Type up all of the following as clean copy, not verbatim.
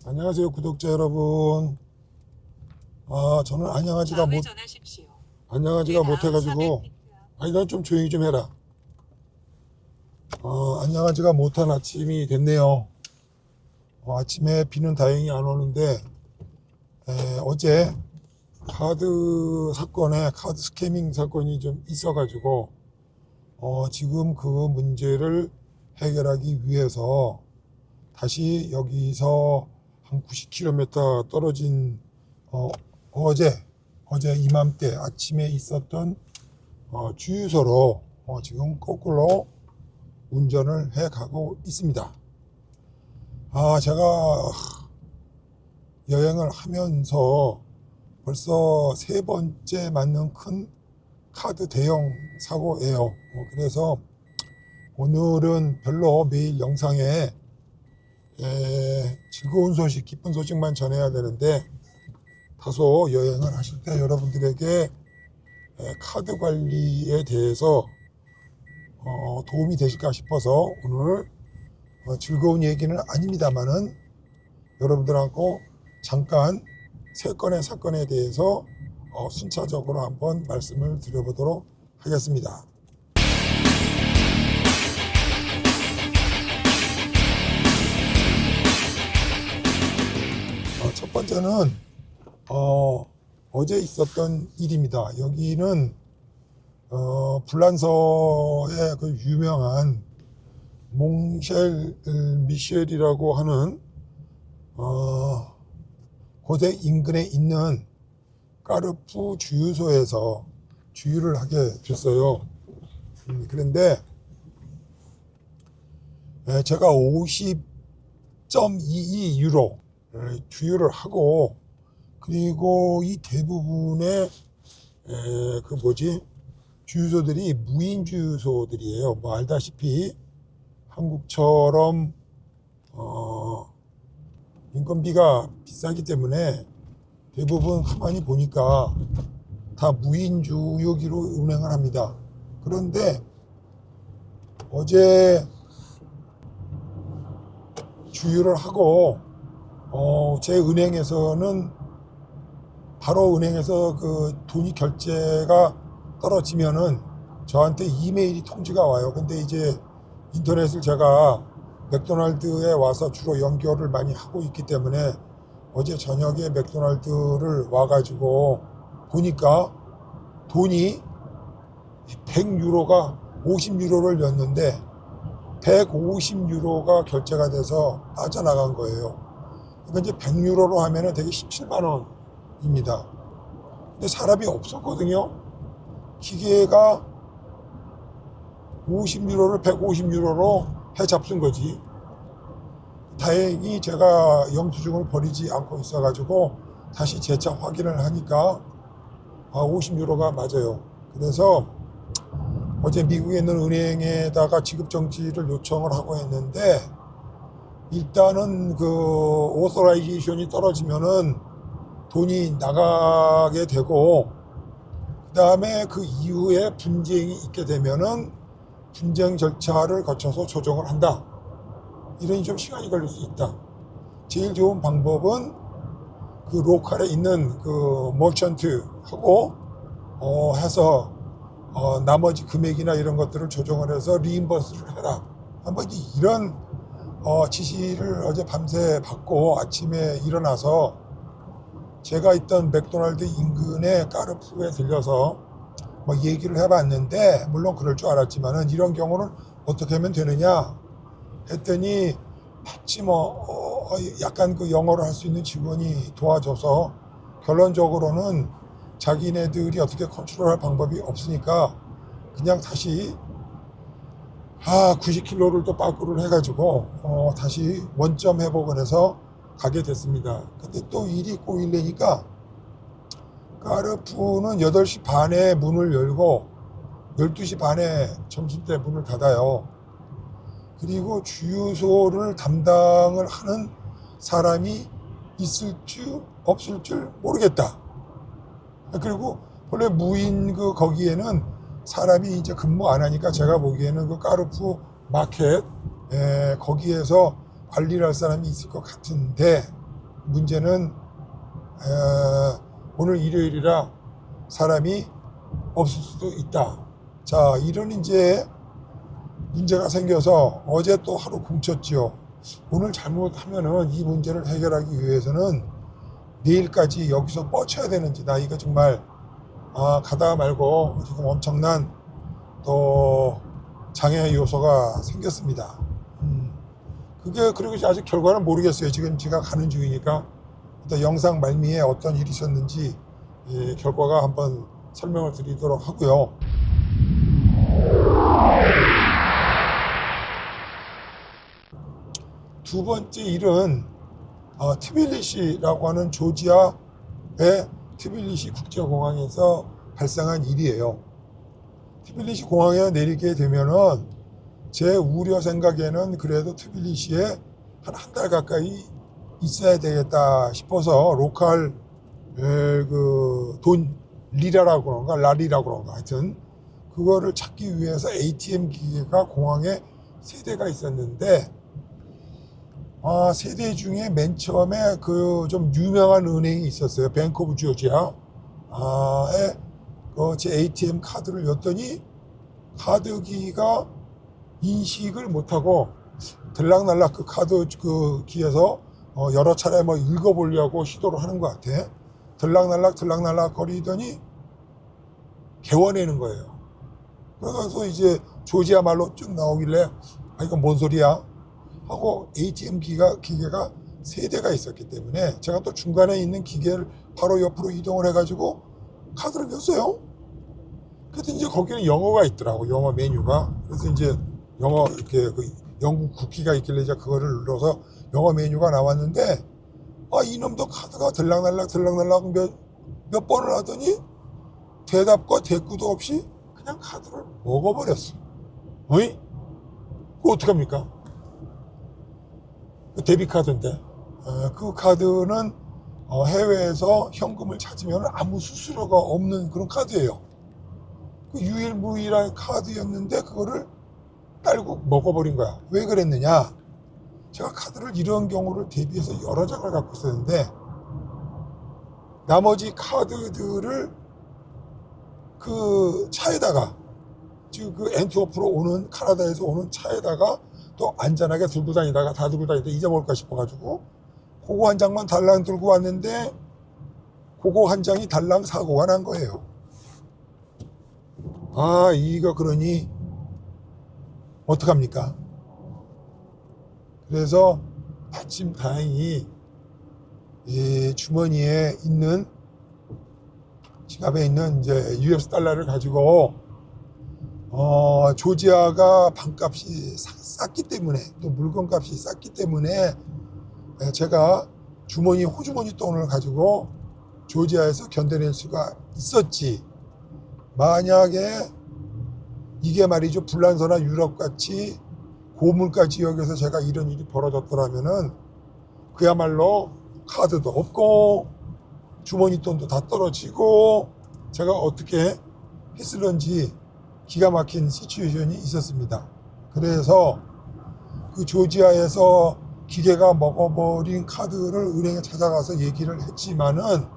안녕하세요, 구독자 여러분. 저는 안녕하지가 못해가지고, 넌 좀 조용히 좀 해라. 안녕하지가 못한 아침이 됐네요. 아침에 비는 다행히 안 오는데, 어제 카드 스캐밍 사건이 좀 있어가지고, 지금 그 문제를 해결하기 위해서 다시 여기서 한 90km 떨어진 어제 이맘때 아침에 있었던 주유소로 지금 거꾸로 운전을 해 가고 있습니다. 제가 여행을 하면서 벌써 세 번째 맞는 큰 카드 대형 사고예요. 그래서 오늘은 별로 매일 영상에 즐거운 소식, 기쁜 소식만 전해야 되는데 다소 여행을 하실 때 여러분들에게 카드 관리에 대해서 도움이 되실까 싶어서 오늘 즐거운 얘기는 아닙니다만은 여러분들하고 잠깐 세 건의 사건에 대해서 순차적으로 한번 말씀을 드려보도록 하겠습니다. 첫 번째는 어제 있었던 일입니다. 여기는 불란서의 그 유명한 몽쉘 미셸이라고 하는 고대 인근에 있는 까르푸 주유소에서 주유를 하게 됐어요. 그런데 제가 50.22 유로 주유를 하고, 그리고 이 대부분의 주유소들이 무인 주유소들이에요. 뭐 알다시피 한국처럼 인건비가 비싸기 때문에 대부분 가만히 보니까 다 무인 주유기로 운행을 합니다. 그런데 어제 주유를 하고 제 은행에서는 바로 은행에서 그 돈이 결제가 떨어지면은 저한테 이메일이 통지가 와요. 근데 이제 인터넷을 제가 맥도날드에 와서 주로 연결을 많이 하고 있기 때문에 어제 저녁에 맥도날드를 와가지고 보니까 돈이 100유로가 50유로를 였는데 150유로가 결제가 돼서 빠져나간 거예요. 그러니까 이제 100유로로 하면은 되게 17만 원입니다. 근데 사람이 없었거든요. 기계가 50유로를 150유로로 해 잡순 거지. 다행히 제가 영수증을 버리지 않고 있어가지고 다시 재차 확인을 하니까 50유로가 맞아요. 그래서 어제 미국에 있는 은행에다가 지급 정지를 요청을 하고 했는데, 일단은 그 오서라이제이션이 떨어지면은 돈이 나가게 되고, 그 다음에 그 이후에 분쟁이 있게 되면은 분쟁 절차를 거쳐서 조정을 한다. 이런 좀 시간이 걸릴 수 있다. 제일 좋은 방법은 그 로컬에 있는 그 머천트하고 해서 나머지 금액이나 이런 것들을 조정을 해서 리임버스를 해라. 한번 이런 지시를 어제 밤새 받고 아침에 일어나서 제가 있던 맥도날드 인근의 까르푸에 들려서 뭐 얘기를 해봤는데, 물론 그럴 줄 알았지만은 이런 경우는 어떻게 하면 되느냐 했더니 마치 약간 그 영어를 할 수 있는 직원이 도와줘서 결론적으로는 자기네들이 어떻게 컨트롤할 방법이 없으니까 그냥 다시 90km를 또 빠꾸를 해가지고 다시 원점 회복을 해서 가게 됐습니다. 근데 또 일이 꼬이려니까 까르푸는 8시 반에 문을 열고 12시 반에 점심때 문을 닫아요. 그리고 주유소를 담당을 하는 사람이 있을 줄 없을 줄 모르겠다. 그리고 원래 무인 거기에는 사람이 이제 근무 안 하니까 제가 보기에는 그 까르푸 마켓 거기에서 관리를 할 사람이 있을 것 같은데, 문제는 오늘 일요일이라 사람이 없을 수도 있다. 자, 이런 이제 문제가 생겨서 어제 또 하루 굶쳤죠. 오늘 잘못하면은 이 문제를 해결하기 위해서는 내일까지 여기서 뻗쳐야 되는지, 나 이거 정말 가다가 말고 지금 엄청난 또 장애 요소가 생겼습니다. 그게 그리고 아직 결과는 모르겠어요. 지금 제가 가는 중이니까 일단 영상 말미에 어떤 일이 있었는지 결과가 한번 설명을 드리도록 하고요. 두 번째 일은 트빌리시라고 하는 조지아의 트빌리시 국제공항에서 발생한 일이에요. 트빌리시 공항에 내리게 되면은 제 우려 생각에는 그래도 트빌리시에 한 달 가까이 있어야 되겠다 싶어서 로컬 돈 리라라고 그런가 라리라고 그런가 하여튼 그거를 찾기 위해서 ATM 기계가 공항에 3대가 있었는데 세 대 중에 맨 처음에 그 좀 유명한 은행이 있었어요. 뱅크 오브 조지아에 제 ATM 카드를 였더니 카드기가 인식을 못하고 들락날락 그 카드 그 기에서 여러 차례 뭐 읽어보려고 시도를 하는 것 같아. 들락날락 거리더니 개워내는 거예요. 그래서 이제 조지아 말로 쭉 나오길래 이건 뭔 소리야 하고 ATM 기계가 3대가 있었기 때문에 제가 또 중간에 있는 기계를 바로 옆으로 이동을 해가지고 카드를 였어요. 그래서 이제 거기는 영어가 있더라고, 영어 메뉴가. 그래서 이제 영어 이렇게 그 영국 국기가 있길래 이제 그거를 눌러서 영어 메뉴가 나왔는데 이놈도 카드가 들락날락 몇 번을 하더니 대답과 대꾸도 없이 그냥 카드를 먹어버렸어. 어이? 그거 어떡합니까? 데비카드인데 그 카드는 해외에서 현금을 찾으면 아무 수수료가 없는 그런 카드예요. 그 유일무이한 카드였는데 그거를 딸고 먹어버린 거야. 왜 그랬느냐? 제가 카드를 이런 경우를 대비해서 여러 장을 갖고 있었는데 나머지 카드들을 그 차에다가 지금 그 앤트워프로 오는 캐나다에서 오는 차에다가 또 안전하게 들고 다니다가 다 들고 다니다 잊어먹을까 싶어가지고 그거 한 장만 달랑 들고 왔는데 그거 한 장이 달랑 사고가 난 거예요. 이거 그러니 어떡합니까? 그래서 마침 다행히 이 주머니에 있는 지갑에 있는 이제 US 달러를 가지고 조지아가 방값이 쌌기 때문에 또 물건값이 쌌기 때문에 제가 호주머니 돈을 가지고 조지아에서 견뎌낼 수가 있었지. 만약에 이게 말이죠, 불란서나 유럽같이 고물가 지역에서 제가 이런 일이 벌어졌더라면은 그야말로 카드도 없고 주머니 돈도 다 떨어지고 제가 어떻게 했을런지 기가 막힌 시츄에이션이 있었습니다. 그래서 그 조지아에서 기계가 먹어버린 카드를 은행에 찾아가서 얘기를 했지만은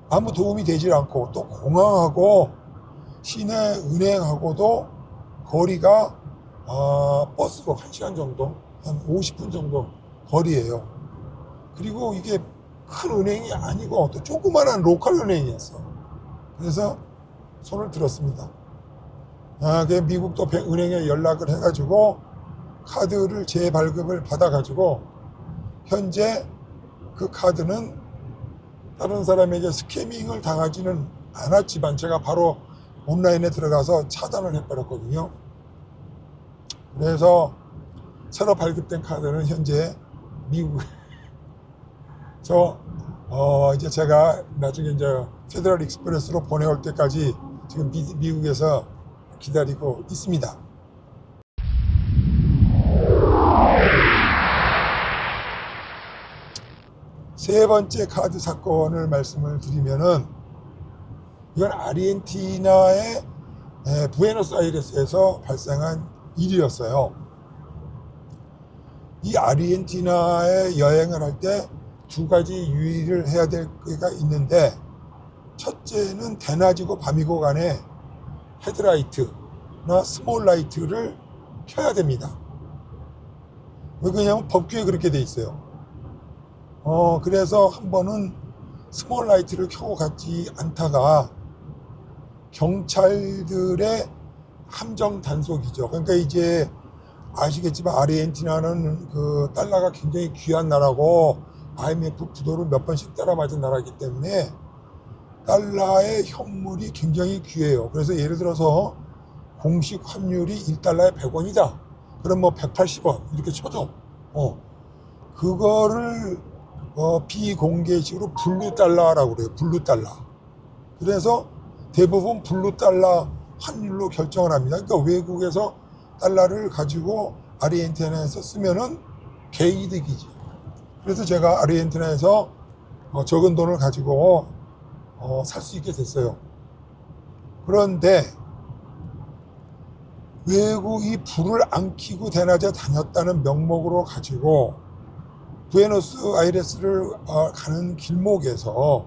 아무 도움이 되질 않고 또 공항하고 시내 은행하고도 거리가 버스로 1시간 정도, 한 50분 정도 거리예요. 그리고 이게 큰 은행이 아니고 또 조그마한 로컬 은행이었어. 그래서 손을 들었습니다. 미국 또 은행에 연락을 해가지고 카드를 재발급을 받아가지고 현재 그 카드는 다른 사람에게 스캐밍을 당하지는 않았지만 제가 바로 온라인에 들어가서 차단을 해버렸거든요. 그래서 새로 발급된 카드는 현재 미국에 이제 제가 나중에 이제 페더럴 익스프레스로 보내올 때까지 지금 미국에서 기다리고 있습니다. 세 번째 카드 사건을 말씀을 드리면은 이건 아르헨티나의 부에노스아이레스에서 발생한 일이었어요. 이 아르헨티나에 여행을 할 때 두 가지 유의를 해야 될 게가 있는데, 첫째는 대낮이고 밤이고 간에 헤드라이트나 스몰 라이트를 켜야 됩니다. 왜 그러냐면 법규에 그렇게 돼 있어요. 그래서 한 번은 스몰 라이트를 켜고 갔지 않다가 경찰들의 함정 단속이죠. 그러니까 이제 아시겠지만 아르헨티나는 그 달러가 굉장히 귀한 나라고 IMF 부도를 몇 번씩 때려 맞은 나라이기 때문에 달러의 현물이 굉장히 귀해요. 그래서 예를 들어서 공식 환율이 1달러에 100원이다. 그럼 뭐 180원 이렇게 쳐줘. 그거를 비공개식으로 블루 달러라고 그래요. 블루 달러. 그래서 대부분 블루 달러 환율로 결정을 합니다. 그러니까 외국에서 달러를 가지고 아르헨티나에서 쓰면은 개이득이지. 그래서 제가 아르헨티나에서 적은 돈을 가지고 살 수 있게 됐어요. 그런데 외국이 불을 안 켜고 대낮에 다녔다는 명목으로 가지고 부에노스아이레스를 가는 길목에서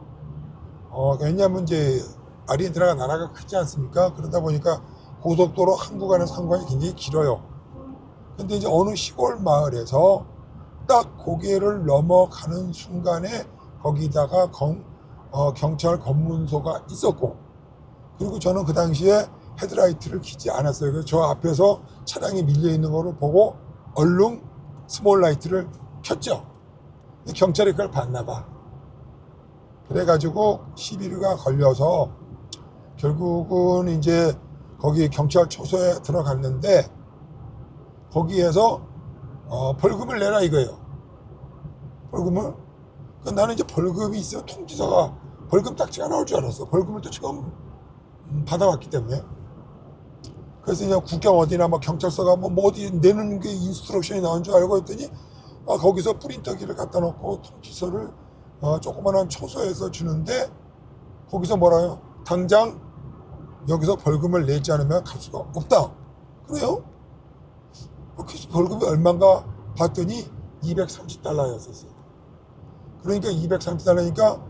왜냐하면 이제 아르헨티나가 나라가 크지 않습니까? 그러다 보니까 고속도로 한국과는 상관이 굉장히 길어요. 근데 이제 어느 시골 마을에서 딱 고개를 넘어가는 순간에 거기다가 경찰 검문소가 있었고, 그리고 저는 그 당시에 헤드라이트를 켜지 않았어요. 그래서 저 앞에서 차량이 밀려 있는 거를 보고 얼른 스몰 라이트를 켰죠. 경찰이 그걸 봤나 봐. 그래가지고 시비가 걸려서 결국은 이제 거기 경찰 초소에 들어갔는데 거기에서 벌금을 내라 이거예요. 벌금을. 나는 이제 벌금이 있으면 통지서가 벌금 딱지가 나올 줄 알았어. 벌금을 또 처음 받아왔기 때문에. 그래서 그냥 국경 어디나 뭐 경찰서가 뭐 어디 내는 게 인스트럭션이 나온 줄 알고 했더니 거기서 프린터기를 갖다 놓고 통지서를 조그만한 초소에서 주는데 거기서 뭐라요? 당장 여기서 벌금을 내지 않으면 갈 수가 없다. 그래요? 그래서 벌금이 얼마인가 봤더니 230달러였었어요. 그러니까 230달러니까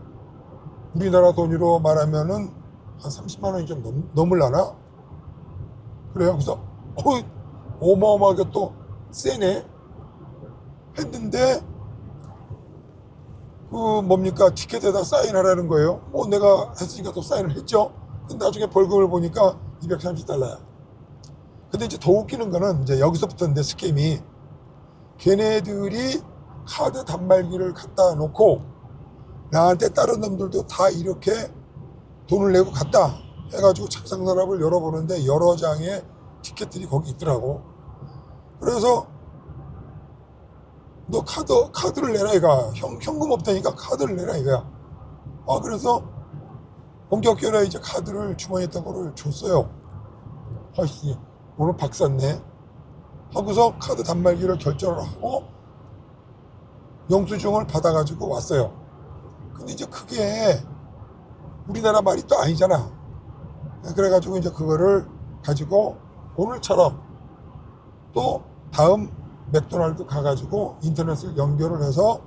우리나라 돈으로 말하면은 한 30만 원이 좀 넘을라나? 그래요. 그래서 어마어마하게 또 세네 했는데 그 뭡니까 티켓에다 사인하라는 거예요. 뭐 내가 했으니까 또 사인을 했죠. 근데 나중에 벌금을 보니까 230달러야. 근데 이제 더 웃기는 거는 이제 여기서부터인데 스캠이 걔네들이 카드 단말기를 갖다 놓고 나한테 다른 놈들도 다 이렇게 돈을 내고 갔다 해가지고 착상 서랍을 열어보는데 여러 장의 티켓들이 거기 있더라고. 그래서 너 카드를 내라 이거야. 현금 없다니까 카드를 내라 이거야. 그래서 본격적으로 이제 카드를 주머니에 있던 거를 줬어요. 오늘 박샀네 하고서 카드 단말기를 결제를 하고 영수증을 받아가지고 왔어요. 근데 이제 그게 우리나라 말이 또 아니잖아. 그래가지고 이제 그거를 가지고 오늘처럼 또 다음 맥도날드 가가지고 인터넷을 연결을 해서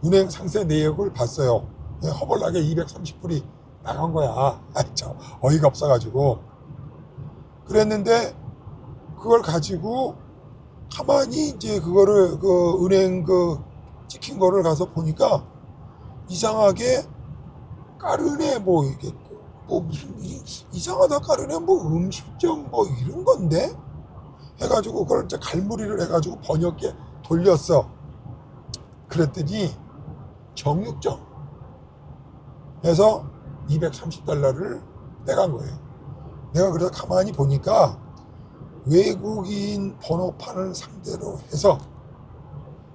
은행 상세 내역을 봤어요. 허벌나게 230불이 나간 거야. 참 어이가 없어가지고 그랬는데 그걸 가지고 가만히 이제 그거를 그 은행 그 찍힌 거를 가서 보니까 이상하게 까르네 뭐 이게 뭐 무슨 이상하다 까르네 뭐 음식점 뭐 이런 건데 해가지고 그걸 이제 갈무리를 해가지고 번역기에 돌렸어. 그랬더니 정육점 해서 230달러를 빼간 거예요. 내가 그래서 가만히 보니까 외국인 번호판을 상대로 해서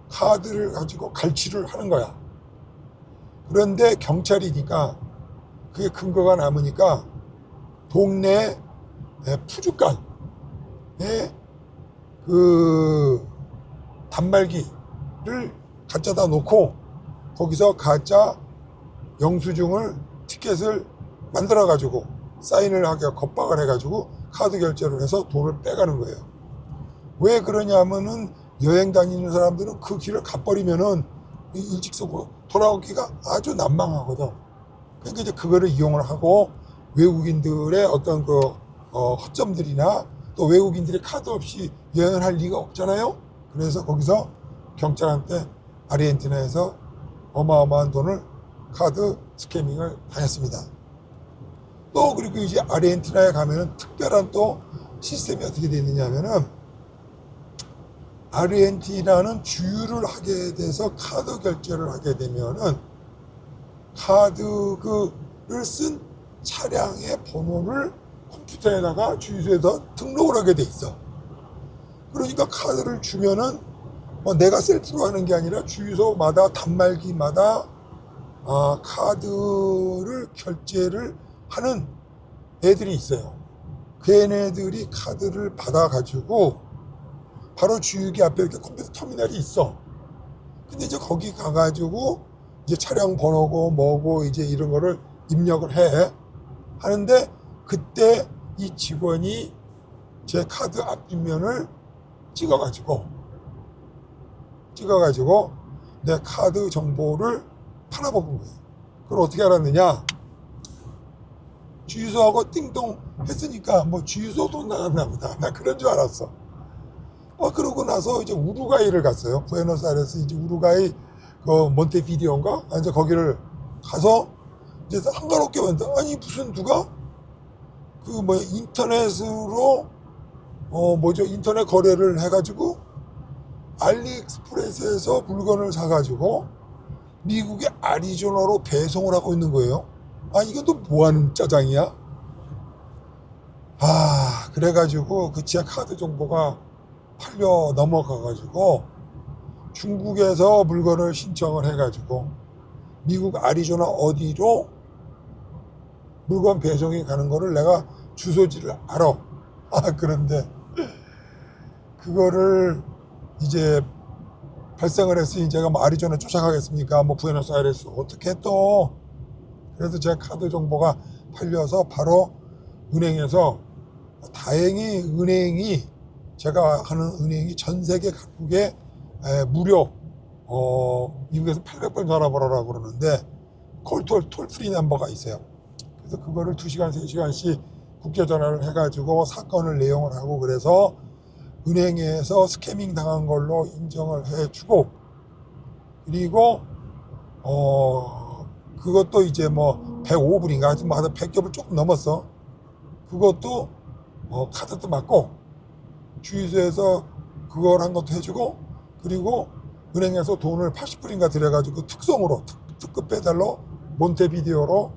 카드를 가지고 갈취를 하는 거야. 그런데 경찰이니까 그게 근거가 남으니까 동네 푸주간에 그 단말기를 가져다 놓고 거기서 가짜 영수증을 티켓을 만들어 가지고 사인을 하게 겁박을 해 가지고 카드 결제를 해서 돈을 빼가는 거예요. 왜 그러냐면은 여행 다니는 사람들은 그 길을 가버리면은 일찍 쓰고 돌아오기가 아주 난망하거든. 그러니까 이제 그거를 이용을 하고 외국인들의 어떤 그 허점들이나 또 외국인들이 카드 없이 여행을 할 리가 없잖아요. 그래서 거기서 경찰한테 아르헨티나에서 어마어마한 돈을 카드 스캐밍을 당했습니다. 또 그리고 이제 아르헨티나에 가면은 특별한 또 시스템이 어떻게 되어 있느냐면은 아르헨티나는 주유를 하게 돼서 카드 결제를 하게 되면은 카드를 쓴 차량의 번호를 컴퓨터에다가 주유소에다 등록을 하게 돼 있어. 그러니까 카드를 주면은 뭐 내가 셀프로 하는 게 아니라 주유소마다 단말기마다 카드를 결제를 하는 애들이 있어요. 그 애네들이 카드를 받아가지고 바로 주유기 앞에 이렇게 컴퓨터 터미널이 있어. 근데 이제 거기 가가지고 이제 차량 번호고 뭐고 이제 이런 거를 입력을 해. 하는데 그때 이 직원이 제 카드 앞뒷면을 찍어가지고 내 카드 정보를 팔아먹은 거예요. 그걸 어떻게 알았느냐? 주유소하고 띵동 했으니까 뭐 주유소 돈 나갔나 보다. 나 그런 줄 알았어. 그러고 나서 이제 우루과이를 갔어요. 부에노스아이레스 이제 우루과이 그 몬테비데오인가? 이제 거기를 가서 이제 한가롭게 봤는데 아니 무슨 누가 그 뭐 인터넷으로 인터넷 거래를 해가지고 알리익스프레스에서 물건을 사가지고 미국의 애리조나로 배송을 하고 있는 거예요. 이건 또 뭐하는 짜장이야? 그래가지고 그 지하 카드 정보가 팔려 넘어가가지고 중국에서 물건을 신청을 해가지고 미국 애리조나 어디로 물건 배송이 가는 거를 내가 주소지를 알아. 그런데 그거를 이제 발생을 했으니 제가 뭐 애리조나 쫓아가겠습니까? 뭐 부에노스아이레스 어떻게 또. 그래서 제 카드 정보가 팔려서 바로 은행에서 다행히 은행이 제가 하는 은행이 전 세계 각국에 무료 미국에서 800번 전화번호라고 그러는데 톨프리 넘버가 있어요. 그래서 그거를 2시간, 3시간씩 국제 전화를 해가지고 사건을 내용을 하고 그래서 은행에서 스캐밍 당한 걸로 인정을 해주고 그리고 그것도 이제 뭐 105불인가 하여튼 뭐 100겹을 조금 넘었어. 그것도 카드도 맞고 주유소에서 그걸 한 것도 해주고 그리고 은행에서 돈을 80불인가 들여가지고 특송으로 특급 배달로 몬테비데오로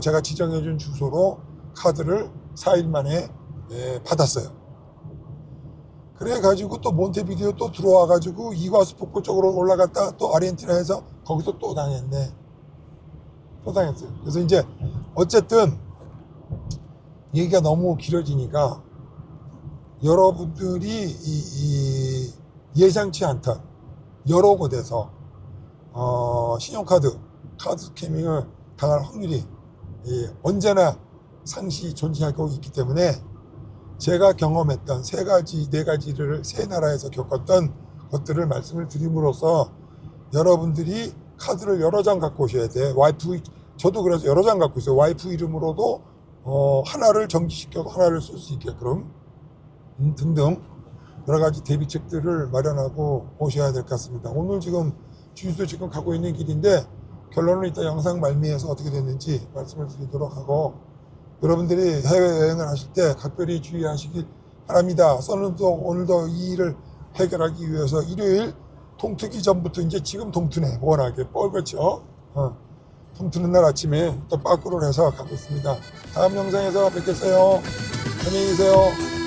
제가 지정해준 주소로 카드를 4일 만에 받았어요. 그래가지고 또 몬테비데오 또 들어와가지고 이과수폭포 쪽으로 올라갔다가 또 아르헨티나에서 거기서 또 당했네. 또 당했어요. 그래서 이제 어쨌든 얘기가 너무 길어지니까 여러분들이 예상치 않던 여러 곳에서 신용카드 카드 스캐밍을 당할 확률이 언제나 상시 존재하고 있기 때문에 제가 경험했던 3가지, 4가지를 3나라에서 겪었던 것들을 말씀을 드림으로써 여러분들이 카드를 여러 장 갖고 오셔야 돼. 저도 그래서 여러 장 갖고 있어요. 와이프 이름으로도 하나를 정지시켜도 하나를 쓸 수 있게끔 등등 여러 가지 대비책들을 마련하고 오셔야 될 것 같습니다. 오늘 지금 주유소 지금 가고 있는 길인데 결론은 이따 영상 말미에서 어떻게 됐는지 말씀을 드리도록 하고 여러분들이 해외여행을 하실 때 각별히 주의하시기 바랍니다. 오늘도 이 일을 해결하기 위해서 일요일 동트기 전부터 이제 지금 동트네. 워낙에 뻘겋죠. 동트는 날 아침에 또 빠꾸를 해서 가고 있습니다. 다음 영상에서 뵙겠어요. 안녕히 계세요.